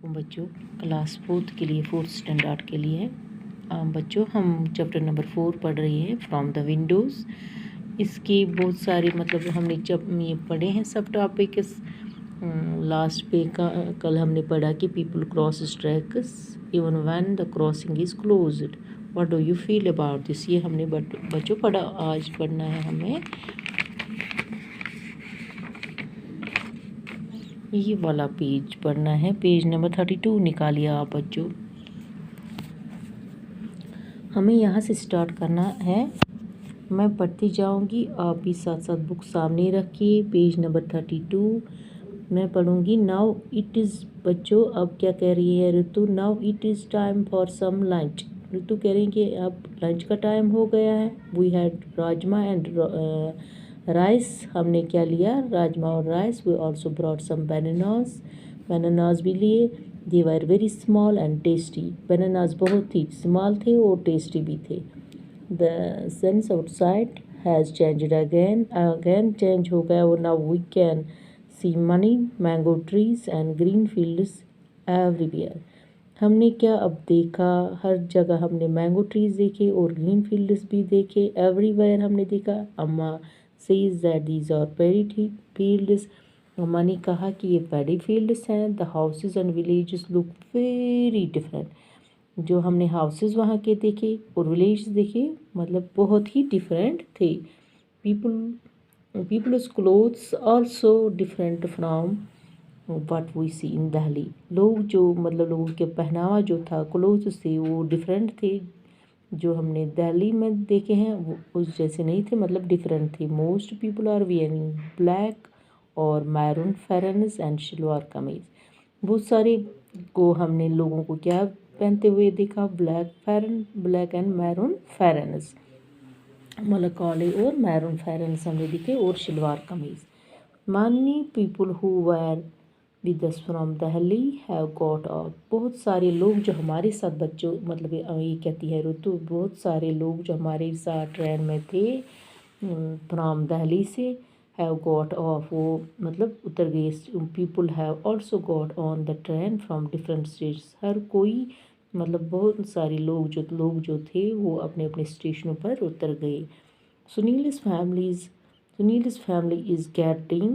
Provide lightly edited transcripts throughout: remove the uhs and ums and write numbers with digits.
बच्चों class fourth के लिए, फोर्थ स्टैंडर्ड के लिए बच्चों हम चैप्टर नंबर 4 पढ़ रही हैं फ्रॉम द विंडोज़। इसके बहुत सारे मतलब हमने जब ये पढ़े हैं सब टॉपिक। लास्ट पे कल हमने पढ़ा कि people cross tracks even when the crossing is closed. What do you feel about this, ये हमने बच्चों पढ़ा। आज पढ़ना है हमें ये वाला पेज पढ़ना है, पेज नंबर 32 निकालिए आप बच्चों। हमें यहाँ से स्टार्ट करना है, मैं पढ़ती जाऊँगी, आप भी साथ साथ बुक सामने रखिए। पेज नंबर 32 मैं पढ़ूँगी। नाउ इट इज़, बच्चों अब क्या कह रही है Ritu, now it is time for some lunch. Ritu कह रही है कि अब लंच का टाइम हो गया है। We had rajma and rice, हमने क्या लिया, राजमा और rice. We also brought some bananas भी लिए। They were very small and tasty, bananas बहुत ही स्मॉल थे और टेस्टी भी थे। The scenes outside has changed again change हो गया। और now we can see many mango trees and green fields everywhere. हमने क्या अब देखा, हर जगह हमने मैंगो ट्रीज देखे और ग्रीन फील्ड्स भी देखे। एवरीवेयर हमने देखा। Amma says that these are paddy fields, अम्मा ने कहा कि ये पैडी फील्ड्स हैं। The houses and villages look very different. जो हमने हाउसेस वहाँ के देखे और विलेज देखे मतलब बहुत ही डिफरेंट थे। People's clothes also different from what we see in Delhi. लोग जो मतलब लोगों के पहनावा जो था क्लोथ्स से वो डिफरेंट थे। जो हमने दिल्ली में देखे हैं वो उस जैसे नहीं थे, मतलब डिफरेंट थे। Most people are wearing black और मैरून फेरन्स एंड शलवार कमीज। बहुत सारे को हमने लोगों को क्या पहनते हुए देखा, ब्लैक एंड मैरून फेरन्स, मतलब काले और मैरून फेरन्स हमने दिखे और shalwar kameez. Many people who were with us from Delhi have got up, बहुत सारे लोग जो हमारे साथ बच्चों मतलब ये कहती है ऋतु, बहुत सारे लोग जो हमारे साथ ट्रेन में थे फ्रॉम दिल्ली से, हैव गॉट ऑफ वो मतलब उतर गए। People have also got on the train from different states, हर कोई मतलब बहुत सारे लोग जो थे वो अपने अपने स्टेशनों पर उतर गए। सुनील's family is getting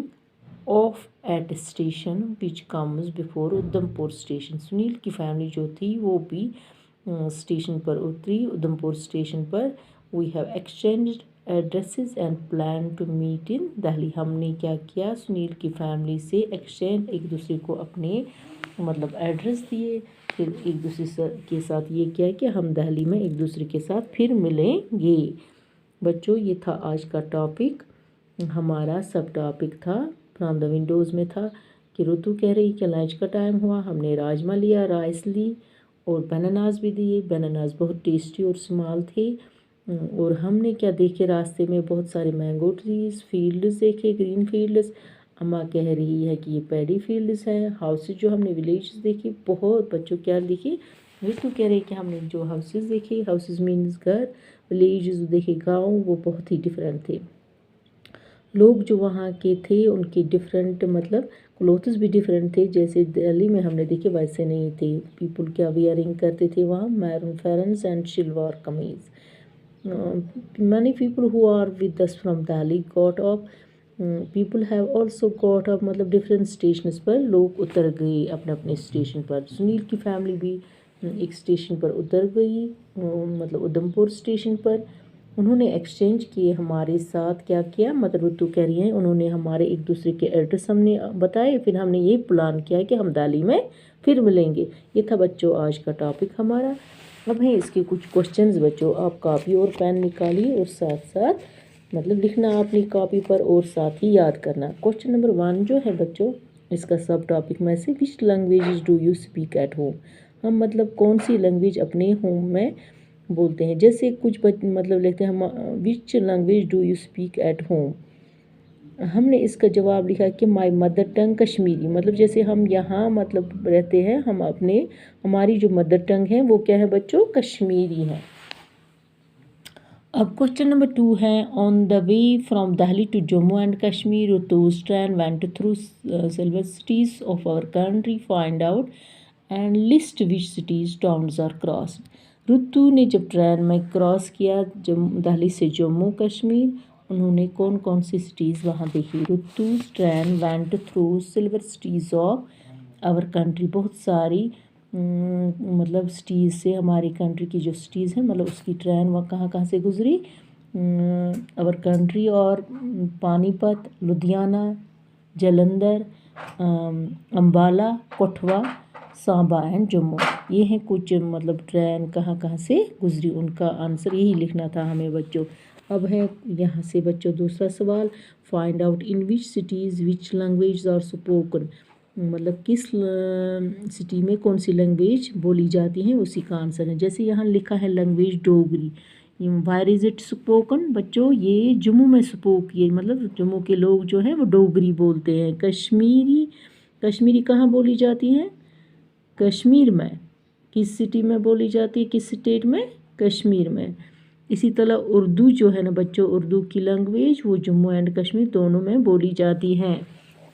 off at a station which comes before Udhampur station. Sunil की फैमिली जो थी वो भी स्टेशन पर उतरी, उधमपुर स्टेशन पर। We have exchanged addresses and plan to meet in Delhi, हमने क्या किया, सुनील की फैमिली से एक्सचेंज, एक दूसरे को अपने मतलब एड्रेस दिए, फिर एक दूसरे के साथ ये किया कि हम दिल्ली में एक दूसरे के साथ फिर मिलेंगे। बच्चों ये था आज का टॉपिक, हमारा सब टॉपिक था फ्रॉम द विंडोज़ में था कि ऋतु कह रही कि लंच का टाइम हुआ, हमने राजमा लिया, राइस ली और बनानास भी दिए। बनानास बहुत टेस्टी और स्मॉल थे। और हमने क्या देखे रास्ते में, बहुत सारे मैंगो ट्रीज, फील्ड्स देखे, ग्रीन फील्ड्स। अम्मा कह रही है कि ये पैडी फील्ड्स हैं। हाउसेज जो हमने विलेज देखे, बहुत बच्चों क्या देखे, ऋतु कह रही कि हमने जो हाउसेज देखे, हाउसेज मीन्स घर, विलेज देखे गाँव, वो बहुत ही डिफरेंट थे। लोग जो वहाँ के थे उनके डिफरेंट मतलब क्लोथ्स भी डिफरेंट थे, जैसे दिल्ली में हमने देखे वैसे नहीं थे। पीपल क्या वियरिंग करते थे वहाँ, मैरून फेरन्स एंड शलवार कमीज। many people who are with us from Delhi got off, people have also got off मतलब डिफरेंट स्टेशंस पर लोग उतर गए अपने अपने स्टेशन पर। सुनील की फैमिली भी एक स्टेशन पर उतर गई, मतलब उधमपुर स्टेशन पर। उन्होंने एक्सचेंज किए हमारे साथ, क्या किया मतलब ऋतु कह रही है, उन्होंने हमारे एक दूसरे के एड्रेस हमने बताए, फिर हमने ये प्लान किया कि हम दिल्ली में फिर मिलेंगे। ये था बच्चों आज का टॉपिक हमारा। अब है इसके कुछ क्वेश्चंस बच्चों, आप कॉपी और पेन निकालिए और साथ साथ मतलब लिखना अपनी कॉपी पर और साथ ही याद करना। क्वेश्चन नंबर 1 जो है बच्चों, इसका सब टॉपिक में से which languages do you speak at home, हम मतलब कौन सी लैंग्वेज अपने होम में बोलते हैं। जैसे कुछ मतलब लिखते हैं हम, which language do you speak at home, हमने इसका जवाब लिखा कि माय मदर टंग कश्मीरी, मतलब जैसे हम यहाँ मतलब रहते हैं, हम अपने हमारी जो मदर टंग है वो क्या है बच्चों, कश्मीरी है। अब क्वेश्चन नंबर 2 है, on the way from Delhi to Jammu and Kashmir, train went through several cities of our country, find out and list which cities towns are crossed. Ritu ने जब ट्रेन में क्रॉस किया दिल्ली से जम्मू कश्मीर, उन्होंने कौन कौन सी सिटीज़ वहाँ देखी। Ritu's train went through several cities of our country. बहुत सारी मतलब सिटीज़ से, हमारी कंट्री की जो सिटीज़ हैं मतलब उसकी ट्रेन वह कहाँ कहाँ से गुजरी। आवर कंट्री और पानीपत, लुधियाना, जालंधर, अम्बाला, कठुआ, सांबा एंड जम्मू। ये हैं कुछ मतलब ट्रेन कहाँ कहाँ से गुजरी, उनका आंसर यही लिखना था हमें बच्चों। अब है यहाँ से बच्चों दूसरा सवाल, find out in which cities which language are spoken. मतलब किस सिटी में कौन सी लैंग्वेज बोली जाती है, उसी का आंसर है। जैसे यहाँ लिखा है language Dogri, wire is it spoken. बच्चों ये जम्मू में स्पोक, ये मतलब जम्मू के लोग जो हैं वो डोगरी बोलते हैं। कश्मीरी कहाँ बोली जाती है, कश्मीर में। किस सिटी में बोली जाती है, किस स्टेट में, कश्मीर में। इसी तरह उर्दू जो है ना बच्चों, उर्दू की लैंग्वेज वो जम्मू एंड कश्मीर दोनों में बोली जाती हैं,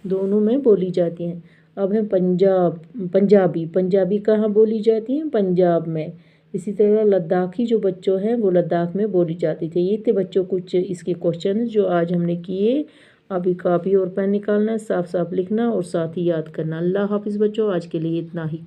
दोनों में बोली जाती हैं। अब है पंजाबी कहाँ बोली जाती है, पंजाब में। इसी तरह लद्दाखी जो बच्चों हैं वो लद्दाख में बोली जाती थी। ये थे बच्चों कुछ इसके क्वेश्चन जो आज हमने किए। अभी कॉपी और पेन निकालना, साफ साफ लिखना और साथ ही याद करना। अल्लाह हाफिज़ बच्चों, आज के लिए इतना ही।